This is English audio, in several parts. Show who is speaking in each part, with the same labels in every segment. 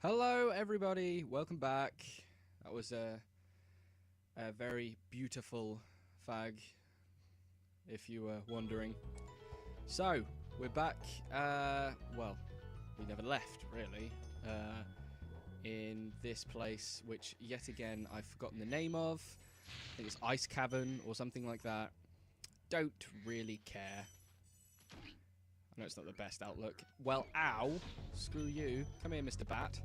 Speaker 1: Hello, everybody. Welcome back. That was a very beautiful fag, if you were wondering. So, we're back. Well, we never left, really. In this place, which, yet again, I've forgotten the name of. I think it's Ice Cavern or something like that. Don't really care. I know it's not the best outlook. Well, ow! Screw you. Come here, Mr. Bat.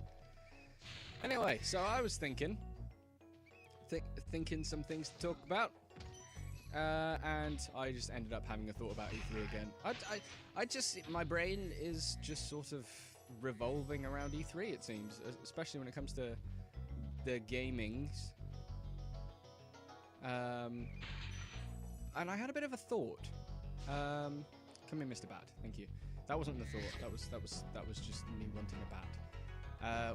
Speaker 1: Anyway, so I was thinking some things to talk about, and I just ended up having a thought about E3 again. I just, my brain is just sort of revolving around E3, it seems, especially when it comes to the gamings. And I had a bit of a thought. Come in, Mr. Bat. Thank you. That wasn't the thought. That was just me wanting a bat,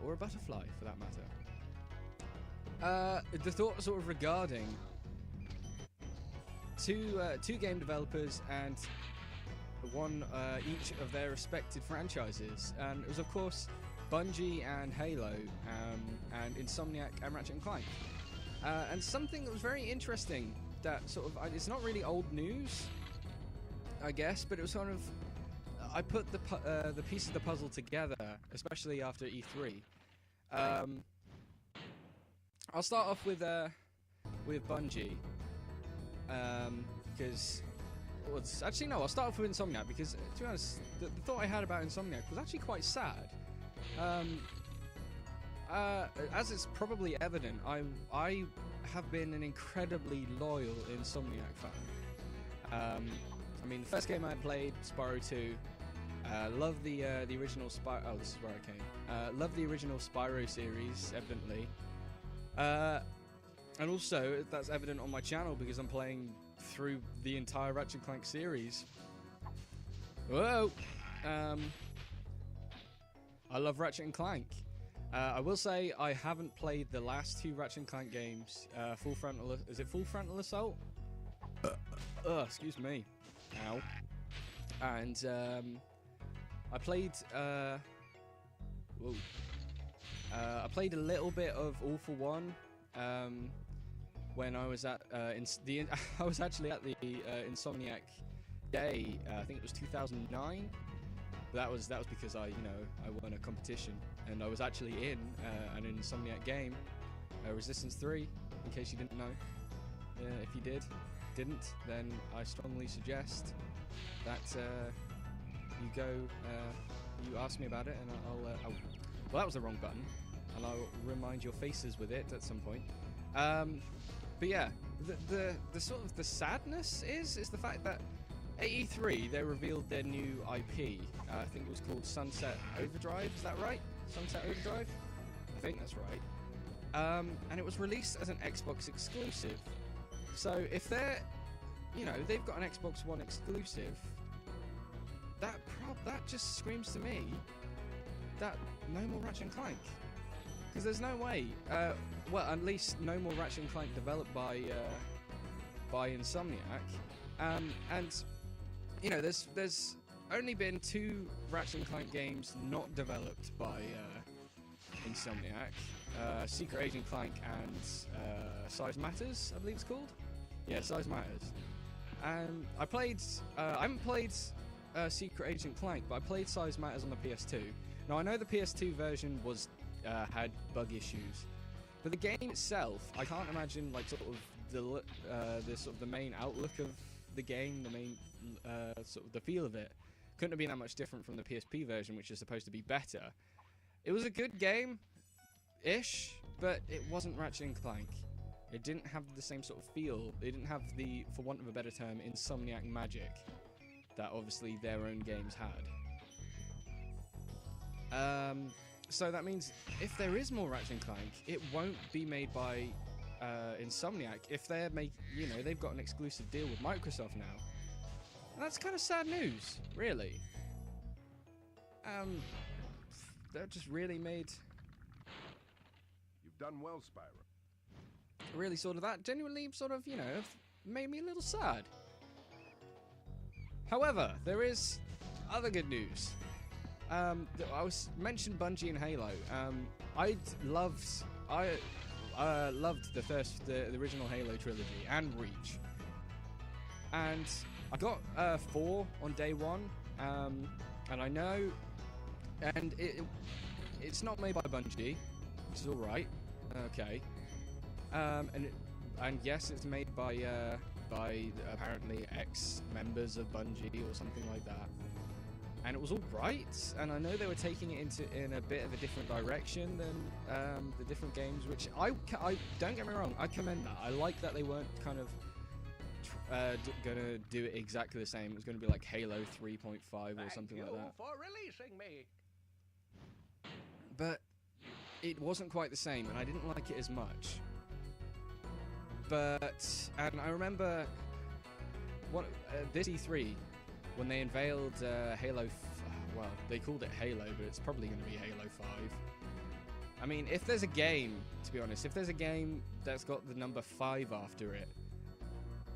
Speaker 1: or a butterfly, for that matter. The thought sort of regarding two game developers and one each of their respected franchises, and it was of course Bungie and Halo, and Insomniac and Ratchet and Clank, and something that was very interesting that sort of it's not really old news, I guess, but it was sort of, I put the piece of the puzzle together, especially after E3. I'll start off with Bungie, because actually no, I'll start off with Insomniac, because to be honest, the thought I had about Insomniac was actually quite sad. As it's probably evident, I have been an incredibly loyal Insomniac fan. I mean, the first game I played, Spyro 2, love the original Spyro. Oh, this is where I came. Love the original Spyro series, evidently, and also that's evident on my channel because I'm playing through the entire Ratchet and Clank series. Whoa! I love Ratchet and Clank. I will say I haven't played the last two Ratchet and Clank games. Full Frontal. Is it Full Frontal Assault? Excuse me. Ow. And I played I played a little bit of All for One when I was at I was actually at the Insomniac Day. I think it was 2009. That was because I won a competition and I was actually in an Insomniac game, Resistance 3. In case you didn't know, if you didn't, then I strongly suggest that you go, you ask me about it, and well, that was the wrong button, and I'll remind your faces with it at some point. But yeah, the sort of the sadness is the fact that at E3 they revealed their new IP. I think it was called Sunset Overdrive. Is that right? Sunset Overdrive? I think that's right. And it was released as an Xbox exclusive. So if they're, they've got an Xbox One exclusive, that just screams to me that no more Ratchet and Clank. Because there's no way, well, at least no more Ratchet and Clank developed by Insomniac. And, there's only been two Ratchet and Clank games not developed by Insomniac. Secret Agent Clank and Size Matters, I believe it's called. Yeah, Size Matters. And I haven't played Secret Agent Clank, but I played Size Matters on the PS2. Now I know the PS2 version was had bug issues, but the game itself, I can't imagine sort of the main outlook of the game, the main sort of the feel of it, couldn't have been that much different from the PSP version, which is supposed to be better. It was a good game-ish, but it wasn't Ratchet and Clank. It didn't have the same sort of feel. It didn't have the, for want of a better term, Insomniac magic that obviously their own games had. So that means if there is more Ratchet and Clank, it won't be made by Insomniac. If they've got an exclusive deal with Microsoft now. And that's kind of sad news, really. That just really made...
Speaker 2: You've done well, Spyro.
Speaker 1: Really sort of that genuinely sort of, made me a little sad. However, there is other good news. I was mentioned Bungie and Halo. I loved the original Halo trilogy and Reach, and I got 4 on day one. And I know, and it's not made by Bungie, which is all right. Okay, and yes, it's made by apparently ex-members of Bungie or something like that. And it was all right, and I know they were taking it in a bit of a different direction than the different games, which I don't get me wrong, I commend that. I like that they weren't kind of gonna do it exactly the same. It was gonna be like Halo 3.5 or something like that.
Speaker 2: Thank you for releasing me.
Speaker 1: But it wasn't quite the same, and I didn't like it as much. And I remember this E3 when they unveiled Halo. Well, they called it Halo, but it's probably going to be Halo 5. I mean, if there's a game, to be honest, if there's a game that's got the number 5 after it,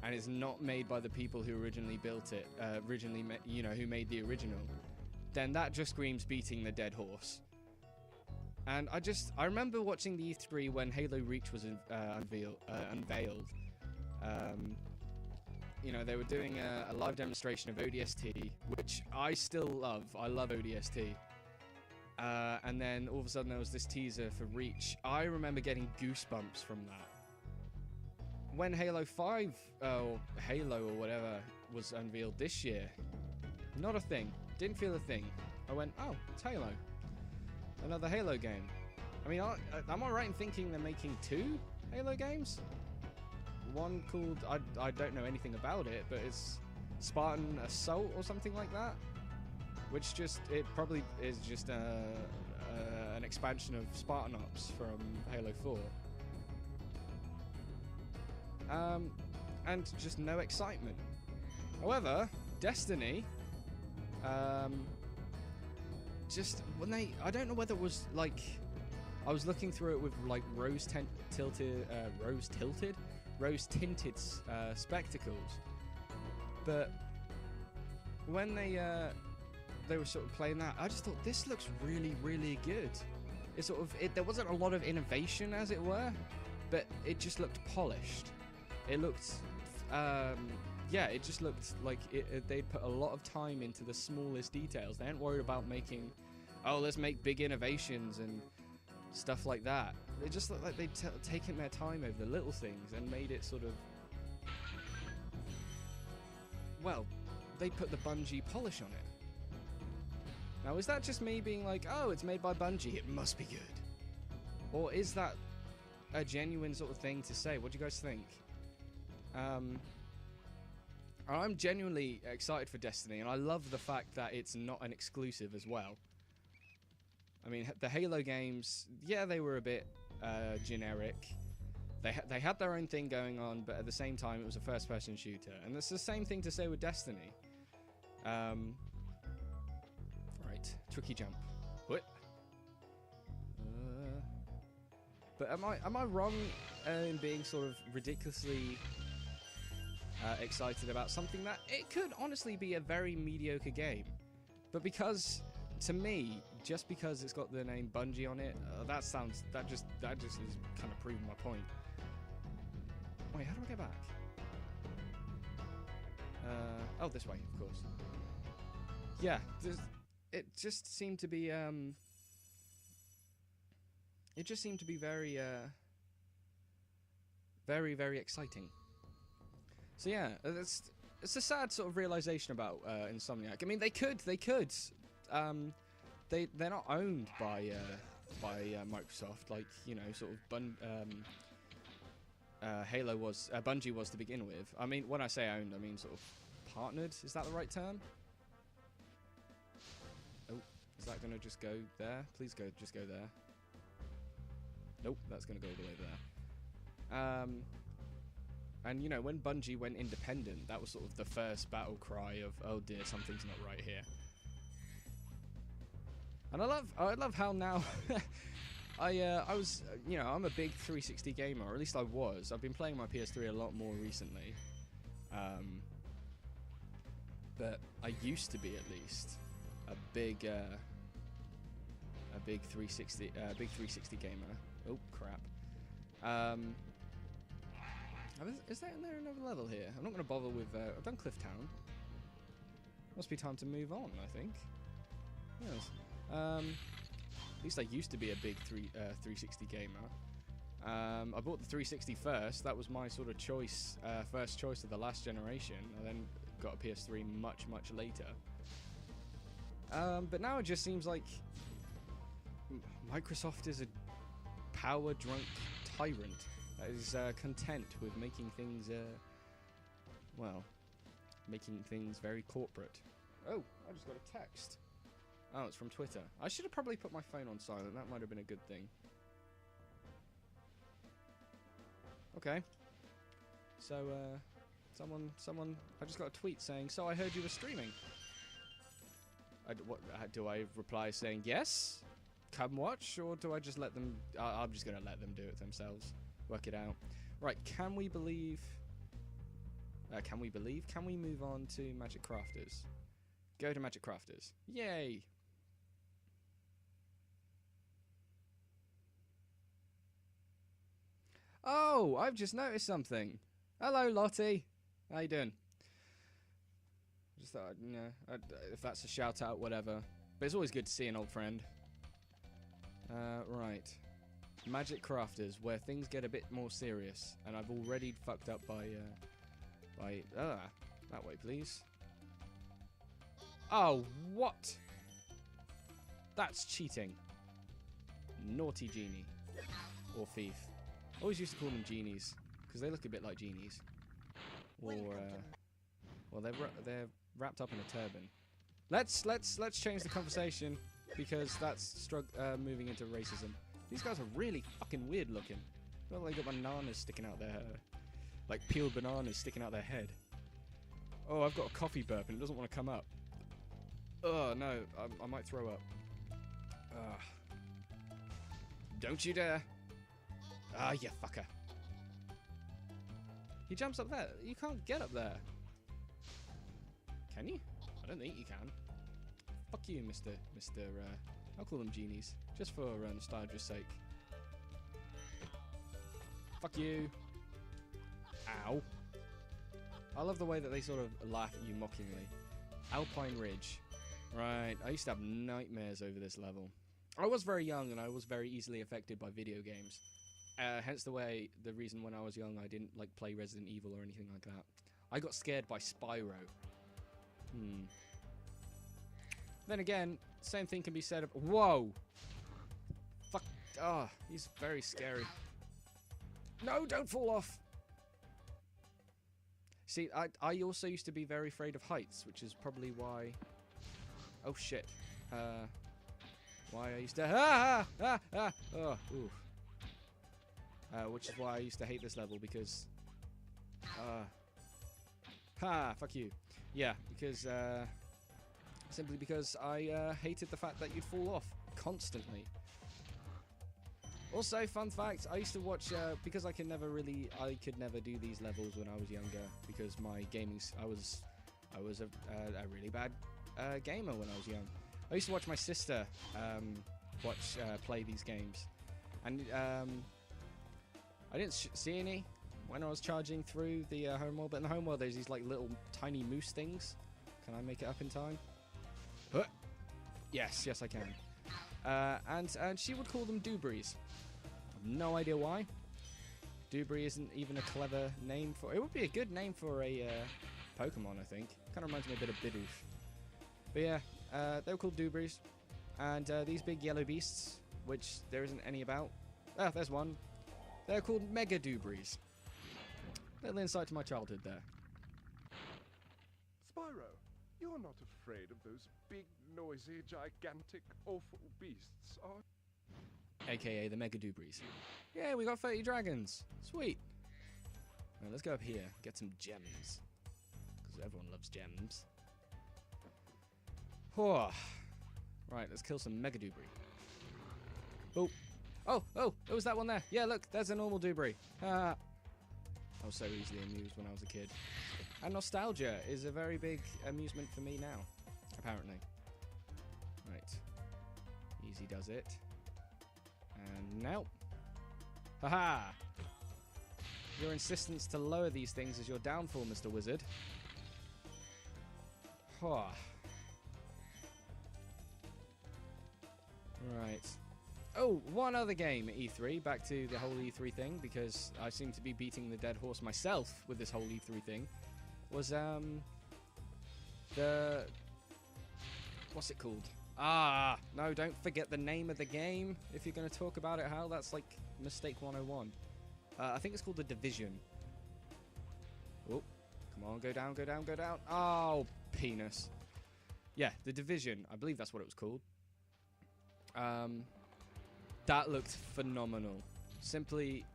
Speaker 1: and it's not made by the people who originally built it, who made the original, then that just screams beating the dead horse. And I remember watching the E3 when Halo Reach was unveiled. They were doing a live demonstration of ODST, which I still love. I love ODST. And then all of a sudden there was this teaser for Reach. I remember getting goosebumps from that. When Halo 5, or Halo or whatever, was unveiled this year, not a thing. Didn't feel a thing. I went, oh, it's Halo. Another Halo game. I mean, am I right in thinking they're making 2 Halo games? One called, I don't know anything about it, but it's Spartan Assault or something like that, which it probably is just an expansion of Spartan Ops from Halo 4. And just no excitement. However, Destiny, just when I don't know whether it was like, I was looking through it with like rose-tinted spectacles, but when they were sort of playing that, I just thought this looks really, really good. There wasn't a lot of innovation, as it were, but it just looked polished. It looked, it just looked like they'd put a lot of time into the smallest details. They weren't worried about making, let's make big innovations and stuff like that. It just looked like they'd taken their time over the little things and made it sort of, they put the Bungie polish on it. Now, is that just me being like, oh, it's made by Bungie, it must be good? Or is that a genuine sort of thing to say? What do you guys think? I'm genuinely excited for Destiny, and I love the fact that it's not an exclusive as well. I mean, the Halo games, yeah, they were a bit generic. They had their own thing going on, but at the same time, it was a first-person shooter. And it's the same thing to say with Destiny. Right, tricky jump. What? But am I wrong in being sort of ridiculously excited about something that it could honestly be a very mediocre game, but because, to me, just because it's got the name Bungie on it, that just is kind of proving my point. Wait, how do I get back? This way, of course. Yeah, it just seemed to be very very, very exciting. So yeah, it's a sad sort of realization about Insomniac. I mean, they could. They're not owned by Microsoft, like, sort of Halo was, Bungie was to begin with. I mean, when I say owned, I mean sort of partnered. Is that the right term? Oh, is that gonna just go there? Please just go there. Nope, that's gonna go all the way there. And when Bungie went independent, that was sort of the first battle cry of, oh dear, something's not right here. And I love how now I was, I'm a big 360 gamer, or at least I was. I've been playing my PS3 a lot more recently. But I used to be, at least, a big big 360 gamer. Oh crap. Is there another level here? I'm not going to bother with. I've done Cliff Town. Must be time to move on, I think. Yes. At least I used to be a big 360 gamer. I bought the 360 first. That was my sort of choice, first choice of the last generation. I then got a PS3 much later. But now it just seems like Microsoft is a power-drunk tyrant that is content with making things, well, making things very corporate. Oh, I just got a text. Oh, it's from Twitter. I should have probably put my phone on silent. That might have been a good thing. Okay. So, someone, I just got a tweet saying, "So I heard you were streaming." Do I reply saying yes? Come watch, or do I just let them? I'm just gonna let them do it themselves. Work it out. Right? Can we believe? Can we believe? Can we move on to Magic Crafters? Go to Magic Crafters. Yay! Oh, I've just noticed something. Hello, Lottie. How you doing? Just thought, you know, if that's a shout out, whatever. But it's always good to see an old friend. Right. Magic Crafters, where things get a bit more serious, and I've already fucked up by that way, please. Oh, what? That's cheating. Naughty genie. Or thief. I always used to call them genies, because they look a bit like genies. Or, well, they're wrapped up in a turban. Let's change the conversation, because that's moving into racism. These guys are really fucking weird looking. Well, they got bananas sticking out their, like peeled bananas sticking out their head. Oh, I've got a coffee burp and it doesn't want to come up. Oh no, I might throw up. Don't you dare! Ah, you fucker! He jumps up there. You can't get up there. Can you? I don't think you can. Fuck you, Mr. I'll call them genies, just for nostalgia's sake. Fuck you. Ow. I love the way that they sort of laugh at you mockingly. Alpine Ridge. Right, I used to have nightmares over this level. I was very young and I was very easily affected by video games. Hence the reason when I was young I didn't like play Resident Evil or anything like that. I got scared by Spyro. Then again, same thing can be said of... Whoa! Fuck. Ah, he's very scary. No, don't fall off! See, I also used to be very afraid of heights, which is probably why... Oh, shit. Why I used to... Oh, ooh. Which is why I used to hate this level, because... fuck you. Yeah, because... simply because I hated the fact that you'd fall off constantly. Also, fun fact, I used to watch, because I could never do these levels when I was younger, because my gaming, I was a really bad gamer when I was young. I used to watch my sister play these games, and I didn't see any when I was charging through the homeworld, but in the homeworld there's these like little tiny moose things. Can I make it up in time? Yes, I can. And she would call them Doobrys. No idea why. Doobry isn't even a clever name for... It would be a good name for a Pokemon, I think. Kind of reminds me a bit of Bidoof. But yeah, they were called Doobrys. And these big yellow beasts, which there isn't any about. Ah, there's one. They're called Mega Doobrys. Little insight to my childhood there.
Speaker 2: Spyro, you're not afraid of those big, noisy, gigantic, awful beasts, are you?
Speaker 1: AKA the Mega Doobrys. Yeah, we got 30 dragons. Sweet. Now let's go up here, get some gems. Because everyone loves gems. Oh. Right, let's kill some Mega Doobry. Oh, it was that one there. Yeah, look, there's a normal Doobry. I was so easily amused when I was a kid. And nostalgia is a very big amusement for me now, apparently. Right. easy does it. And now. Haha! Your insistence to lower these things is your downfall, Mr. Wizard. Huh. Right. Oh, one other game at E3. Back to the whole E3 thing, because I seem to be beating the dead horse myself with this whole E3 thing. Was, the... What's it called? Ah, no, don't forget the name of the game. If you're going to talk about it, Hal, that's like mistake 101. I think it's called The Division. Oh, come on, go down, go down, go down. Oh, penis. Yeah, The Division. I believe that's what it was called. That looked phenomenal. Simply,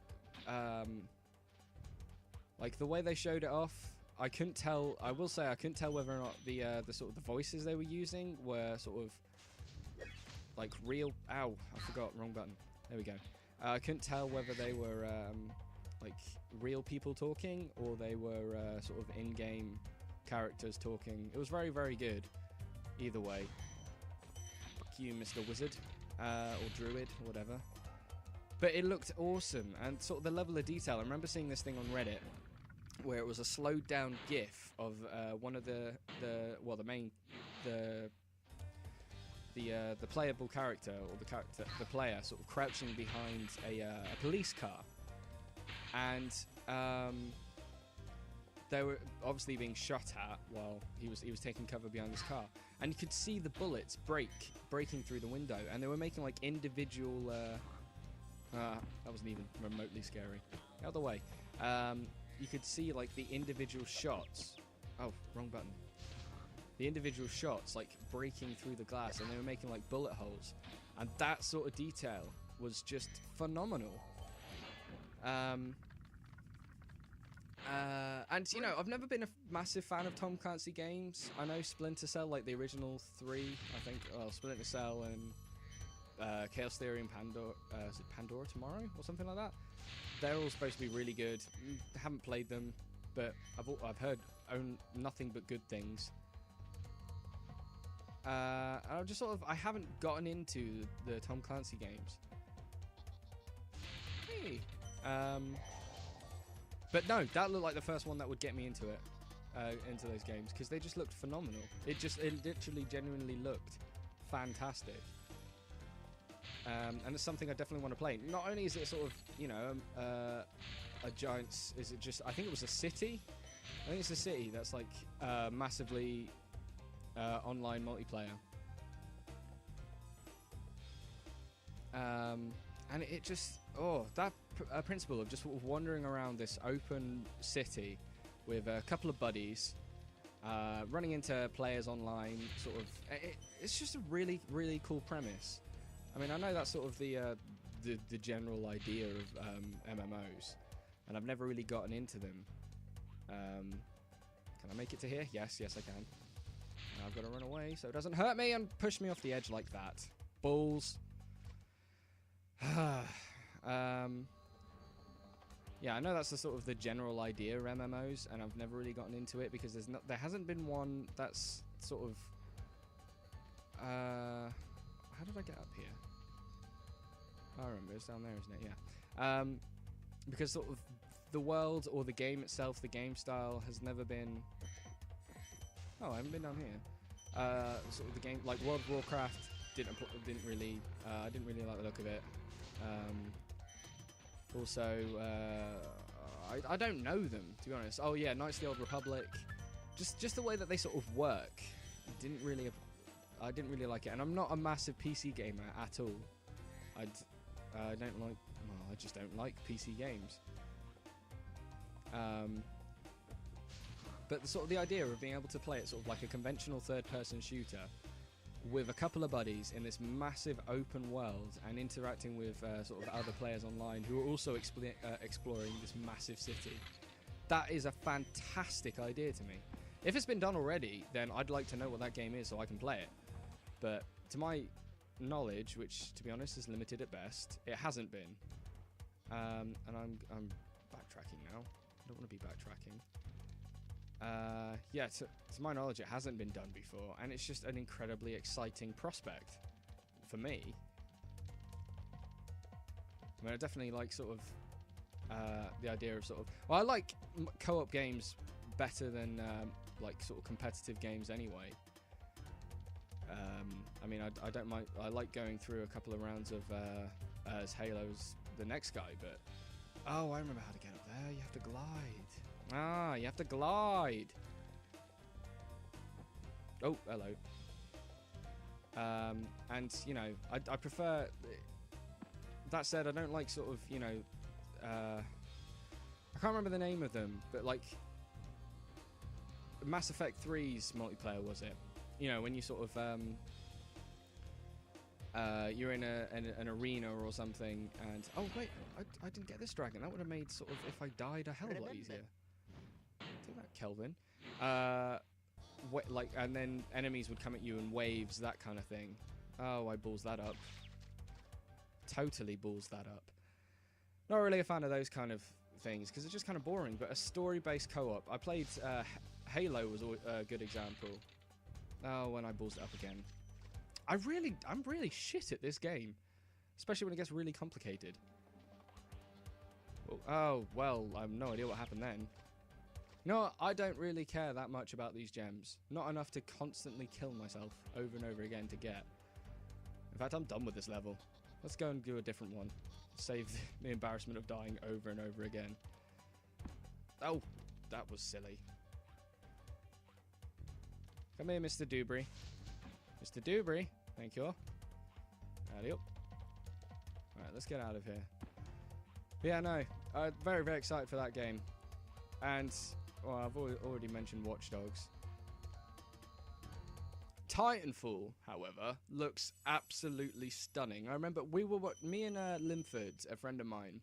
Speaker 1: like the way they showed it off, I couldn't tell. I will say I couldn't tell whether or not the sort of the voices they were using were sort of like real. Ow! I forgot. Wrong button. There we go. I couldn't tell whether they were like real people talking or they were sort of in-game characters talking. It was very, very good. Either way. Fuck you, Mr. Wizard. Or Druid, or whatever. But it looked awesome, and sort of the level of detail. I remember seeing this thing on Reddit, where it was a slowed down GIF of one of the playable character, or the player, sort of crouching behind a police car, and they were obviously being shot at while he was taking cover behind his car, and you could see the bullets breaking through the window, and they were making like individual. That wasn't even remotely scary. Out of the way. You could see like the individual shots. Oh, wrong button. The individual shots like breaking through the glass, and they were making like bullet holes, and that sort of detail was just phenomenal. And you know, I've never been a massive fan of Tom Clancy games. I know Splinter Cell, like the original 3, I think. Well, Splinter Cell and Chaos Theory and is it Pandora Tomorrow or something like that? They're all supposed to be really good. Haven't played them, but I've heard nothing but good things. I haven't gotten into the Tom Clancy games. Hey. But no, that looked like the first one that would get me into it, into those games, because they just looked phenomenal. It literally genuinely looked fantastic. And it's something I definitely want to play. Not only is it sort of, you know, a giant, I think it was a city? I think it's a city that's like massively online multiplayer. And it just, that principle of just sort of wandering around this open city with a couple of buddies, running into players online, sort of, it's just a really, really cool premise. I mean, I know that's sort of the general idea of MMOs, and I've never really gotten into them. Can I make it to here? Yes, I can. Now I've got to run away so it doesn't hurt me and push me off the edge like that. Balls. Yeah, I know that's the sort of the general idea of MMOs, and I've never really gotten into it because there hasn't been one that's sort of. How did I get up here? I remember, it's down there, isn't it? Yeah. Because sort of the world or the game itself, the game style has never been. Oh, I haven't been down here. Sort of the game, like World of Warcraft, didn't really. I didn't really like the look of it. Also, I don't know them, to be honest. Oh yeah, Knights of the Old Republic. Just the way that they sort of work. I didn't really like it, and I'm not a massive PC gamer at all. I just don't like PC games. But the idea of being able to play it sort of like a conventional third-person shooter with a couple of buddies in this massive open world and interacting with sort of other players online who are also exploring this massive city, that is a fantastic idea to me. If it's been done already, then I'd like to know what that game is so I can play it. But to my knowledge, which to be honest is limited at best, it hasn't been. And I'm backtracking now. I don't want to be backtracking. Yeah, to my knowledge, it hasn't been done before, and it's just an incredibly exciting prospect for me. I mean, I definitely like sort of the idea of sort of. Well, I like co-op games better than like sort of competitive games anyway. I mean, I don't mind. I like going through a couple of rounds of as Halo's the next guy, but oh, I remember how to get up there. You have to glide. Ah, you have to glide. Oh, hello. And you know, I prefer. That said, I don't like sort of, you know, I can't remember the name of them, but like Mass Effect 3's multiplayer, was it? You know, when you sort of you're in an arena or something, and oh wait, I didn't get this dragon. That would have made sort of, if I died, a hell of a lot easier. Do that, Kelvin. Like, and then enemies would come at you in waves, that kind of thing. Oh, I balls that up. Totally balls that up. Not really a fan of those kind of things because it's just kind of boring. But a story-based co-op. I played Halo was a good example. Oh, when I balls it up again. I'm really shit at this game, especially when it gets really complicated. Oh well, I have no idea what happened then. No, I don't really care that much about these gems. Not enough to constantly kill myself over and over again to get. In fact, I'm done with this level. Let's go and do a different one. Save the embarrassment of dying over and over again. Oh, that was silly. Come here, Mr. Dewberry. Mr. Dewberry. Thank you. Alley up. Alright, let's get out of here. But yeah, no. Very, very excited for that game. And, well, I've already mentioned Watch Dogs. Titanfall, however, looks absolutely stunning. I remember me and Linford, a friend of mine,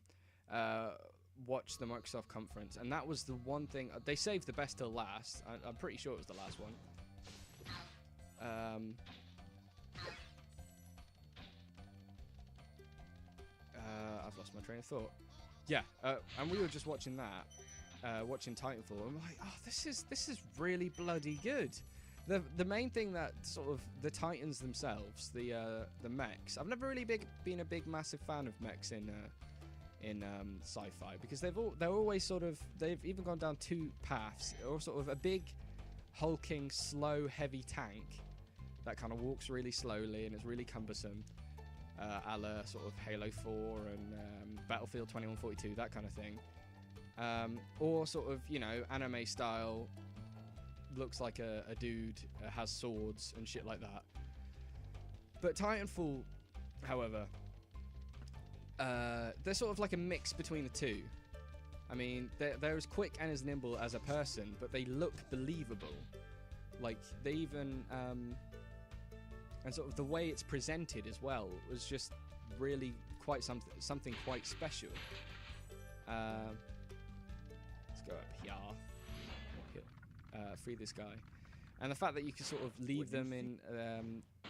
Speaker 1: watched the Microsoft conference, and that was the one thing. They saved the best till last. I'm pretty sure it was the last one. I've lost my train of thought. Yeah, and we were just watching that, watching Titanfall, and we're like, oh, this is really bloody good. The main thing that sort of the Titans themselves, the mechs. I've never really been a big massive fan of mechs in sci-fi because they're always sort of, they've even gone down two paths, or sort of a big hulking slow heavy tank that kind of walks really slowly and is really cumbersome, a la sort of Halo 4 and Battlefield 2142, that kind of thing, or sort of, you know, anime style. Looks like a dude, has swords and shit like that. But Titanfall, however, they're sort of like a mix between the two. I mean, they're as quick and as nimble as a person, but they look believable. Like, they even, and sort of the way it's presented as well was just really quite something quite special. Let's go up here. Free this guy, and the fact that you can sort of leave them in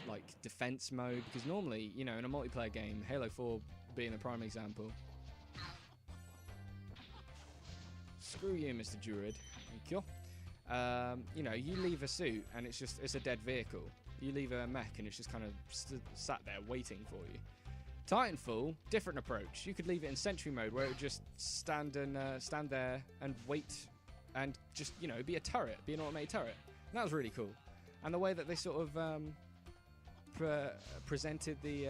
Speaker 1: like defense mode, because normally, you know, in a multiplayer game, Halo 4 being the prime example. Screw you, Mr. Druid. Thank you. You know, you leave a suit and it's a dead vehicle. You leave a mech and it's just kind of sat there waiting for you. Titanfall, different approach. You could leave it in sentry mode where it would just stand there and wait. And just, you know, be a turret, be an automated turret. And that was really cool. And the way that they sort of presented the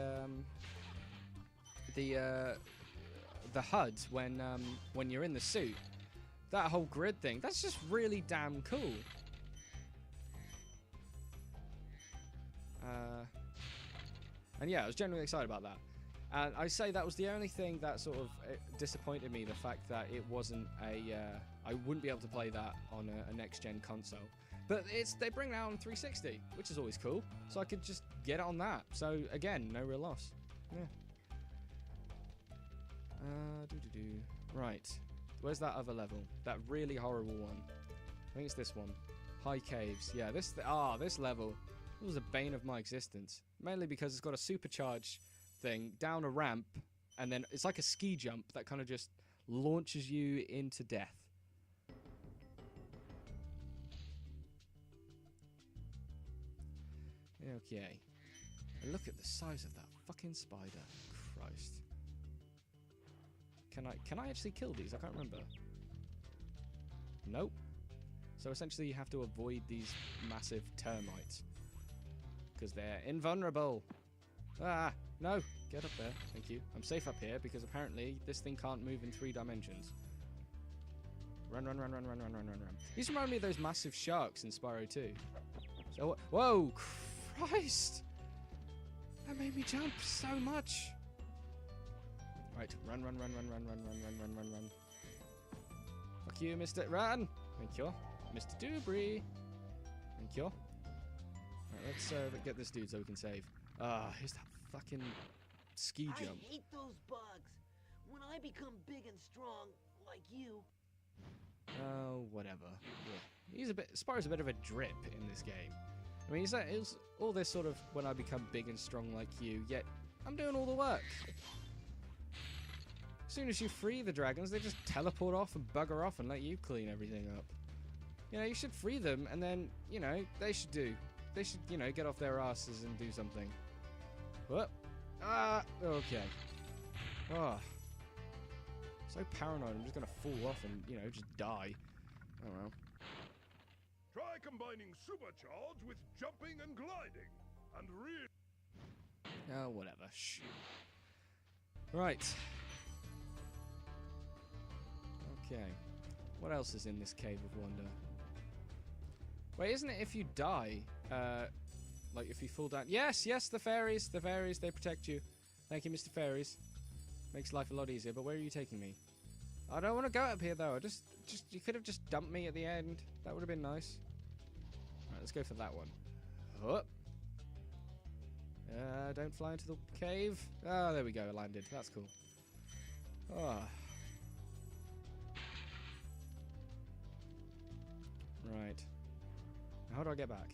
Speaker 1: HUD when you're in the suit, that whole grid thing, that's just really damn cool. And yeah, I was genuinely excited about that. And I say that was the only thing that sort of disappointed me, the fact that it wasn't I wouldn't be able to play that on a next-gen console. But they bring it out on 360, which is always cool. So I could just get it on that. So again, no real loss. Yeah. Right. Where's that other level? That really horrible one. I think it's this one. High Caves. Yeah, this level was a bane of my existence. Mainly because it's got a supercharge thing down a ramp, and then it's like a ski jump that kind of just launches you into death. Okay. And look at the size of that fucking spider. Christ. Can I actually kill these? I can't remember. Nope. So essentially you have to avoid these massive termites. Because they're invulnerable. Ah, no. Get up there. Thank you. I'm safe up here because apparently this thing can't move in 3 dimensions. Run, run, run, run, run, run, run, run, run. These remind me of those massive sharks in Spyro 2. So, whoa! Christ! That made me jump so much. Right, run, run, run, run, run, run, run, run, run, run, run. Fuck you, Mr. Run! Thank you. Mr. Dubry! Thank you. Right, let's get this dude so we can save. Ah, here's that fucking ski jump.
Speaker 3: I hate those bugs. When I become big and strong, like you.
Speaker 1: Oh, whatever. Yeah. Spyro's a bit of a drip in this game. I mean, it's all this sort of when I become big and strong like you, yet I'm doing all the work. As soon as you free the dragons, they just teleport off and bugger off and let you clean everything up. You know, you should free them and then, you know, they should, you know, get off their asses and do something. What? Ah, okay. Oh. So paranoid, I'm just gonna fall off and, you know, just die. I don't know.
Speaker 2: Try combining supercharge with jumping and gliding. And
Speaker 1: Oh, whatever. Shh. Right. Okay. What else is in this cave of wonder? Wait, isn't it if you die, like if you fall down? Yes, yes, the fairies, they protect you. Thank you, Mr. Fairies. Makes life a lot easier, but where are you taking me? I don't want to go up here, though. You could have just dumped me at the end. That would have been nice. Alright, let's go for that one. Oh. Don't fly into the cave. Oh, there we go. I landed. That's cool. Oh. Right. Now how do I get back?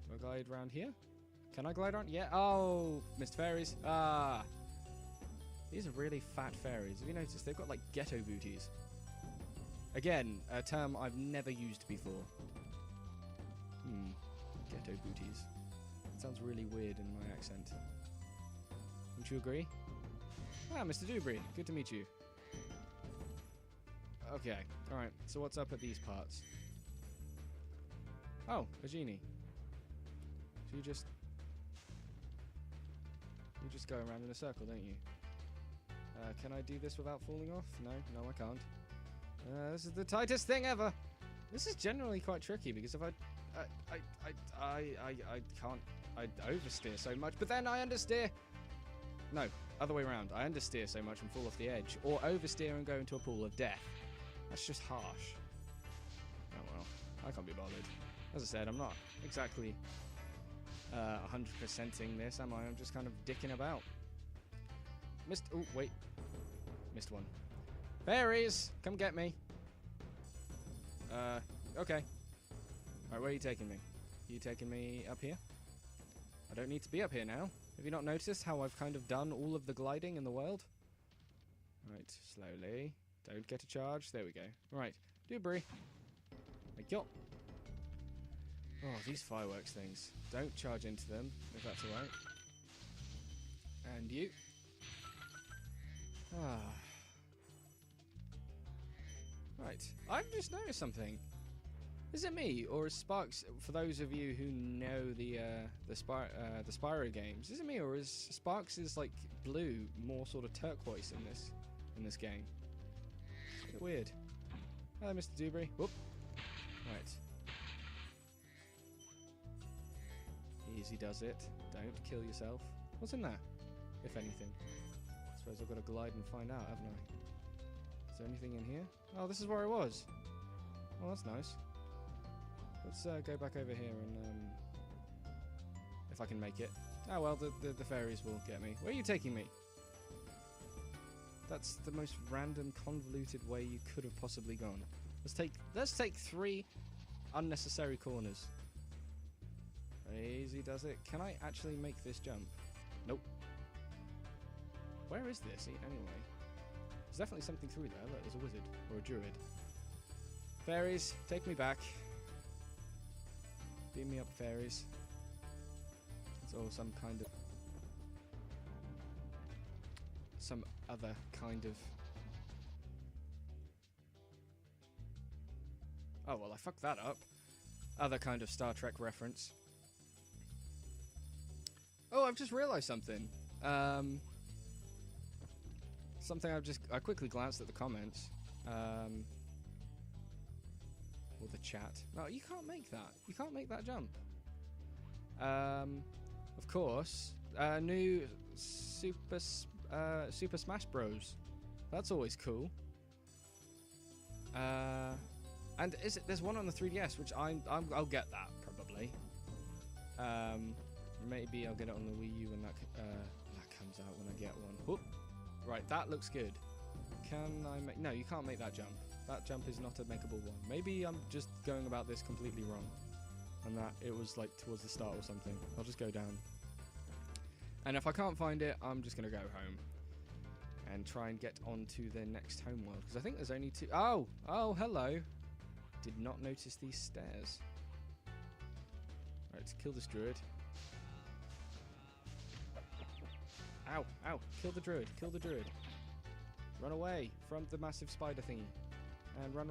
Speaker 1: Do I glide around here? Can I glide around? Yeah. Oh, Mr. Fairies. Ah. These are really fat fairies. Have you noticed? They've got like ghetto booties. Again, a term I've never used before. Ghetto booties. It sounds really weird in my accent. Don't you agree? Ah, Mr. Dubry. Good to meet you. Okay. Alright. So what's up at these parts? Oh, a genie. So you just go around in a circle, don't you? Can I do this without falling off? No, I can't. This is the tightest thing ever. This is generally quite tricky because if I can't. I oversteer so much, but then I understeer. No, other way around. I understeer so much and fall off the edge, or oversteer and go into a pool of death. That's just harsh. Oh well, I can't be bothered. As I said, I'm not exactly 100%ing this, am I? I'm just kind of dicking about. Oh, wait. Missed one. Fairies! Come get me. Okay. Alright, where are you taking me? Are you taking me up here? I don't need to be up here now. Have you not noticed how I've kind of done all of the gliding in the world? Right, slowly. Don't get a charge. There we go. Right, Dubry. Thank you. Oh, these fireworks things. Don't charge into them, if that's alright. And you. Ah. Right. I've just noticed something. Is it me, or is Sparks? For those of you who know the Spyro games, is it me, or is Sparks is like blue, more sort of turquoise in this game? It's a bit weird. Hello, Mr. Dubry. Whoop. Right. Easy does it. Don't kill yourself. What's in there? If anything. I suppose I've got to glide and find out, haven't I? Is there anything in here? Oh, this is where I was. Oh, that's nice. Let's go back over here and if I can make it. Oh well, the fairies will get me. Where are you taking me? That's the most random, convoluted way you could have possibly gone. Let's take 3 unnecessary corners. Easy does it. Can I actually make this jump? Nope. Where is this anyway? There's definitely something through there. Look, there's a wizard or a druid. Fairies, take me back. Beam me up, fairies. It's all some other kind of Oh, well, I fucked that up. Other kind of Star Trek reference. Oh, I've just realized something. I quickly glanced at the comments. Or the chat. No, you can't make that. You can't make that jump. Of course, new Super Smash Bros. That's always cool. And there's one on the 3DS, which I'll get that probably. Maybe I'll get it on the Wii U when that comes out when I get one. Whoop. Right, that looks good. Can I make? No, you can't make that jump. That jump is not a makeable one. Maybe I'm just going about this completely wrong, and that it was like towards the start or something. I'll just go down. And if I can't find it, I'm just gonna go home and try and get onto the next homeworld, because I think there's only two. Oh, hello. Did not notice these stairs. Right, kill this druid. Ow, kill the druid, Run away from the massive spider thingy. And run.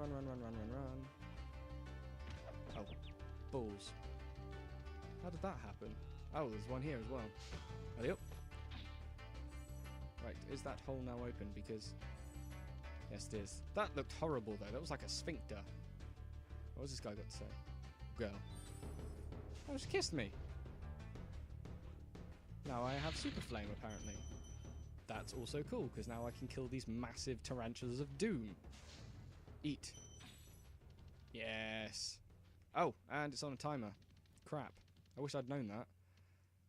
Speaker 1: Oh, balls. How did that happen? Oh, there's one here as well. Alley up. Right, is that hole now open? Because, yes it is. That looked horrible though, that was like a sphincter. What has this guy got to say? Girl. Oh, she kissed me. Now I have super flame apparently. That's also cool, because now I can kill these massive tarantulas of doom. Eat. Yes. Oh, and it's on a timer. Crap. I wish I'd known that.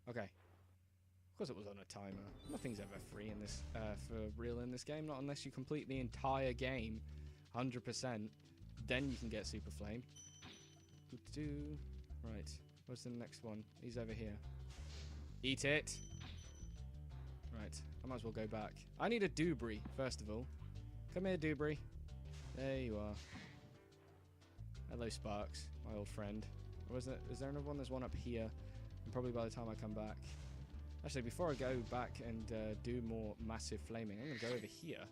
Speaker 1: Okay. Of course it was on a timer. Nothing's ever free in this, for real in this game, not unless you complete the entire game 100%. Then you can get super flame. Right. What's the next one? He's over here. Eat it. Right. I might as well go back. I need a Dubry, first of all. Come here, Dubry. There you are. Hello, Sparks, my old friend. Or is there another one? There's one up here. And probably by the time I come back. Actually, before I go back and do more massive flaming, I'm going to go over here.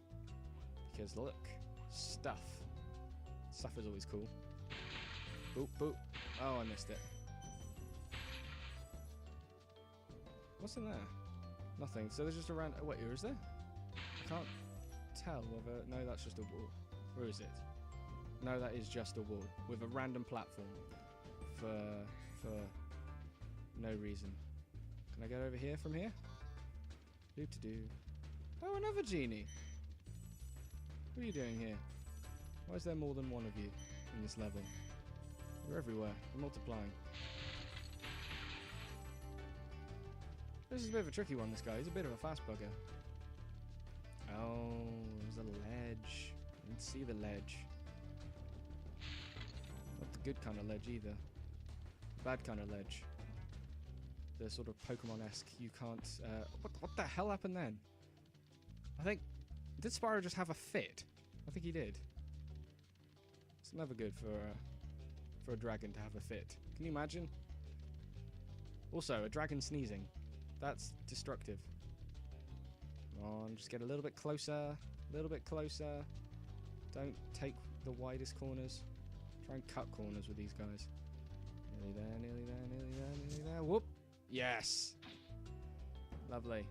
Speaker 1: Because look. Stuff. Stuff is always cool. Boop, boop. Oh, I missed it. What's in there? Nothing. So there's just a random... Wait, where is there? I can't tell whether... No, that's just a wall. Where is it? No, that is just a wall. With a random platform. For no reason. Can I get over here from here? Doop-to-doo. Oh, another genie. What are you doing here? Why is there more than one of you in this level? You're everywhere. You're multiplying. This is a bit of a tricky one, this guy. He's a bit of a fast bugger. Oh, there's a ledge. I didn't see the ledge. Not the good kind of ledge either. Bad kind of ledge. The sort of Pokemon-esque, you can't... What the hell happened then? I think... Did Spyro just have a fit? I think he did. It's never good for a dragon to have a fit. Can you imagine? Also, a dragon sneezing. That's destructive. Come on, just get a little bit closer. A little bit closer. Don't take the widest corners. Try and cut corners with these guys. Nearly there, nearly there, nearly there, nearly there. Whoop! Yes! Lovely.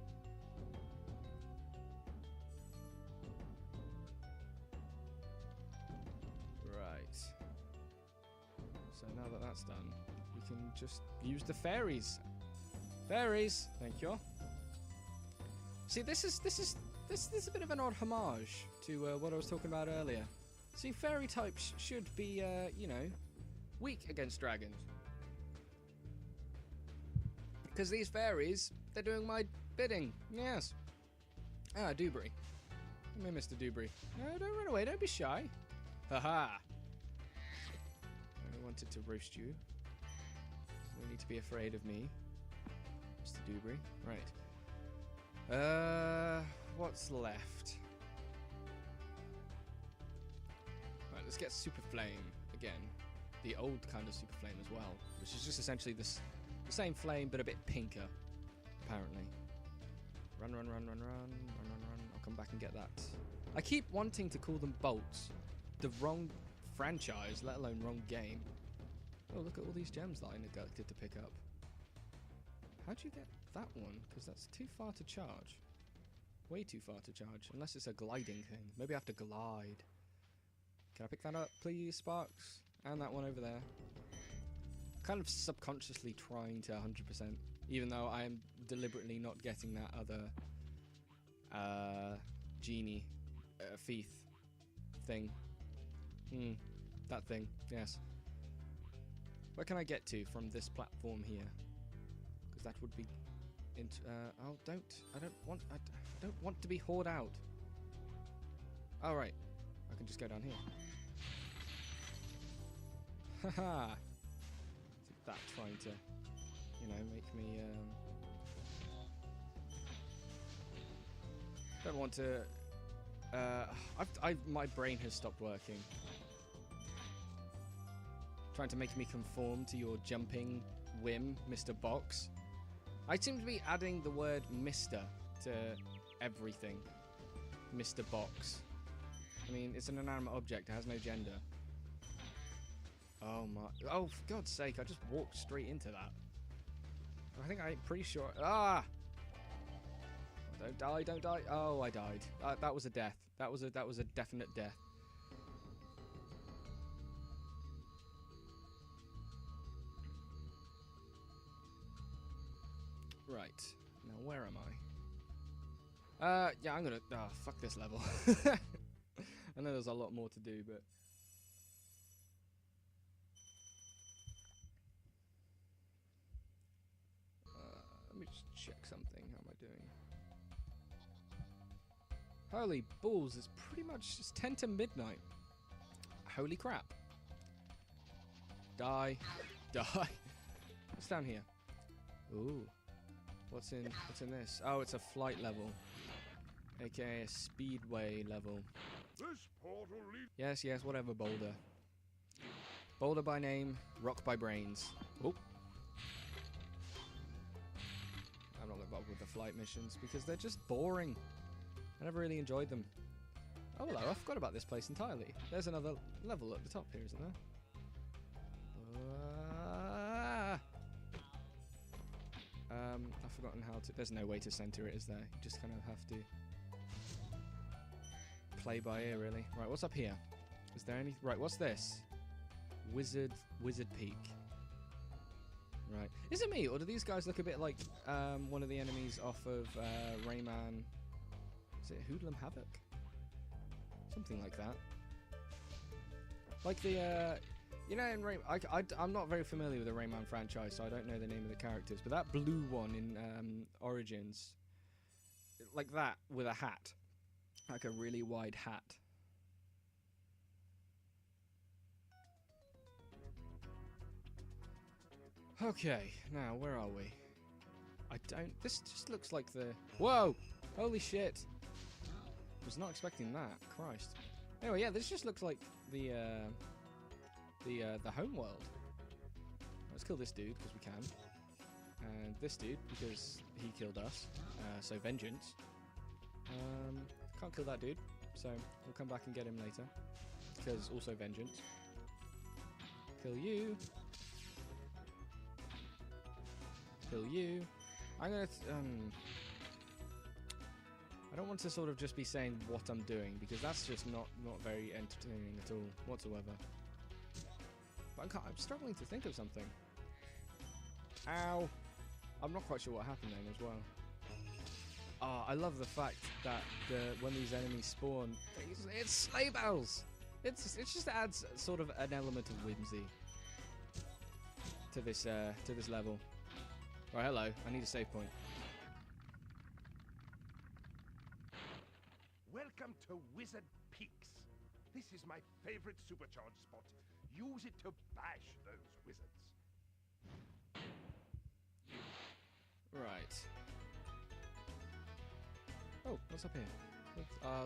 Speaker 1: Right. So now that that's done, we can just use the fairies. Fairies! Thank you. See, this is a bit of an odd homage to what I was talking about earlier. See, fairy types should be, you know, weak against dragons. Because these fairies, they're doing my bidding. Yes. Ah, Dubry. Come here, Mr. Dubry. No, don't run away. Don't be shy. Haha. I wanted to roast you. No need to be afraid of me, Mr. Dubry. Right. What's left? Right, let's get Super Flame again. The old kind of Super Flame as well, which is just essentially the same flame, but a bit pinker, apparently. Run, run, run, run, run, run, run, run. I'll come back and get that. I keep wanting to call them bolts. The wrong franchise, let alone wrong game. Oh, look at all these gems that I neglected to pick up. How'd you get that one? Because that's too far to charge. Way too far to charge. Unless it's a gliding thing. Maybe I have to glide. Can I pick that up, please, Sparks? And that one over there. Kind of subconsciously trying to 100%. Even though I am deliberately not getting that other genie thief thing. That thing, yes. Where can I get to from this platform here? Because that would be oh, I don't want to be hoard out. All right, I can just go down here. Haha. That trying to, you know, make me don't want to. My brain has stopped working. Trying to make me conform to your jumping whim, Mr. Box. I seem to be adding the word Mr. to everything. Mr. Box. I mean, it's an inanimate object. It has no gender. Oh my. Oh, for God's sake, I just walked straight into that. I think I'm pretty sure. Ah! Don't die, don't die. Oh, I died. That was a death. That was a definite death. Right. Now, where am I? Yeah, I'm gonna... Oh, fuck this level. I know there's a lot more to do, but... let me just check something. How am I doing? Holy balls, it's pretty much just 10 to midnight. Holy crap. Die. Die. What's down here? Ooh. What's in this? Oh, it's a flight level. AKA a speedway level.
Speaker 2: This portal leads.
Speaker 1: Yes, yes, whatever, Boulder. Boulder by name, rock by brains. Oh. I'm not going to bother with the flight missions because they're just boring. I never really enjoyed them. Oh, hello, I forgot about this place entirely. There's another level at the top here, isn't there? I've forgotten how to... There's no way to center it, is there? You just kind of have to play by ear, really. Right, what's up here? Is there any... Right, what's this? Wizard Peak. Right. Is it me, or do these guys look a bit like one of the enemies off of Rayman... Is it Hoodlum Havoc? Something like that. Like the... You know, in I'm not very familiar with the Rayman franchise, so I don't know the name of the characters. But that blue one in Origins, like that with a hat, like a really wide hat. Okay, now where are we? This just looks like the. Whoa! Holy shit! Was not expecting that. Christ. Anyway, yeah, this just looks like the home world. Let's kill this dude because we can, and this dude because he killed us. So vengeance. Can't kill that dude, so we'll come back and get him later. Because also vengeance. Kill you. Kill you. I'm gonna. I don't want to sort of just be saying what I'm doing because that's just not very entertaining at all whatsoever. But I'm struggling to think of something. Ow! I'm not quite sure what happened then as well. Ah, I love the fact that when these enemies spawn, it's sleigh bells. It just adds sort of an element of whimsy to this level. Right, hello. I need a save point.
Speaker 2: Welcome to Wizard Peaks. This is my favorite supercharged spot. Use it to bash those wizards.
Speaker 1: Right. Oh, what's up here?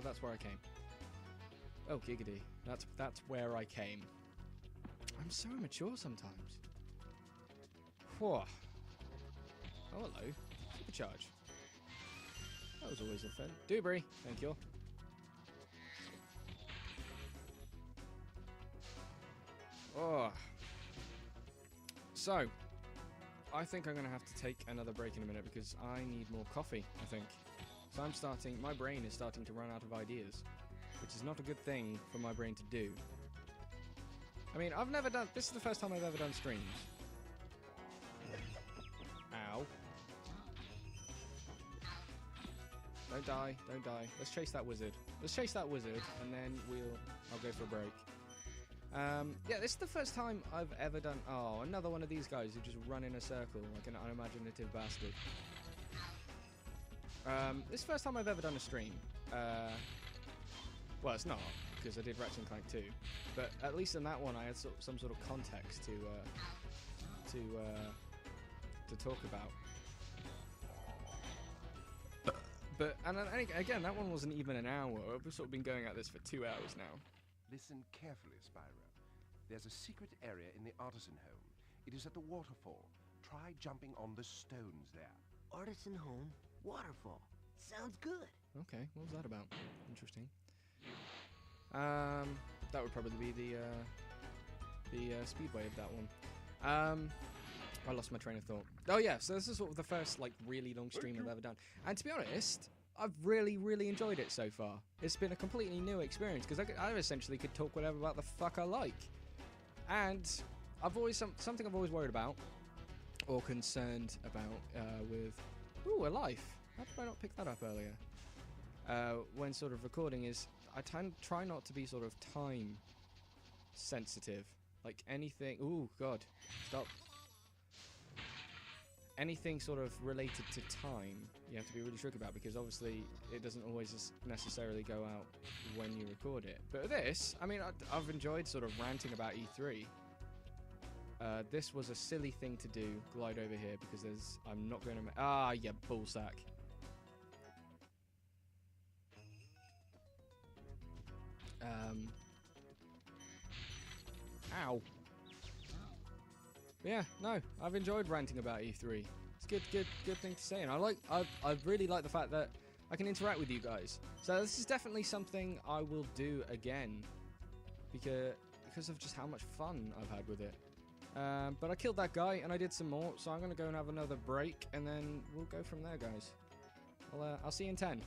Speaker 1: That's where I came. Oh, giggity. That's where I came. I'm so immature sometimes. Whew. Oh, hello. Supercharge. That was always a fun. Dewberry, thank you. Oh. So, I think I'm going to have to take another break in a minute because I need more coffee, I think. So my brain is starting to run out of ideas, which is not a good thing for my brain to do. I mean, this is the first time I've ever done streams. Ow. Don't die, don't die. Let's chase that wizard. And then I'll go for a break. Yeah, this is the first time I've ever done... Oh, another one of these guys who just run in a circle like an unimaginative bastard. This is the first time I've ever done a stream. Well, it's not, because I did Ratchet & Clank 2. But at least in that one I had some sort of context to talk about. And again, that one wasn't even an hour. We've sort of been going at this for 2 hours now.
Speaker 2: Listen carefully, Spyro. There's a secret area in the artisan home. It is at the waterfall. Try jumping on the stones there.
Speaker 3: Artisan home, waterfall. Sounds good.
Speaker 1: Okay, what was that about? Interesting. That would probably be the speedway of that one. I lost my train of thought. Oh yeah, so this is sort of the first like really long stream I've ever done. And to be honest, I've really, really enjoyed it so far. It's been a completely new experience because I essentially could talk whatever about the fuck I like. And something I've always worried about or concerned about with a life. How did I not pick that up earlier? When sort of recording is I try not to be sort of time sensitive. Like anything. Ooh, God, stop. Anything sort of related to time, you have to be really tricky about because obviously it doesn't always necessarily go out when you record it. But this, I mean, I've enjoyed sort of ranting about E3. This was a silly thing to do, glide over here, because I'm not going to... yeah, bullsack. Ow. Yeah, no, I've enjoyed ranting about E3. It's good thing to say, and I really like the fact that I can interact with you guys. So this is definitely something I will do again, because of just how much fun I've had with it. But I killed that guy, and I did some more, so I'm gonna go and have another break, and then we'll go from there, guys. I'll see you in 10.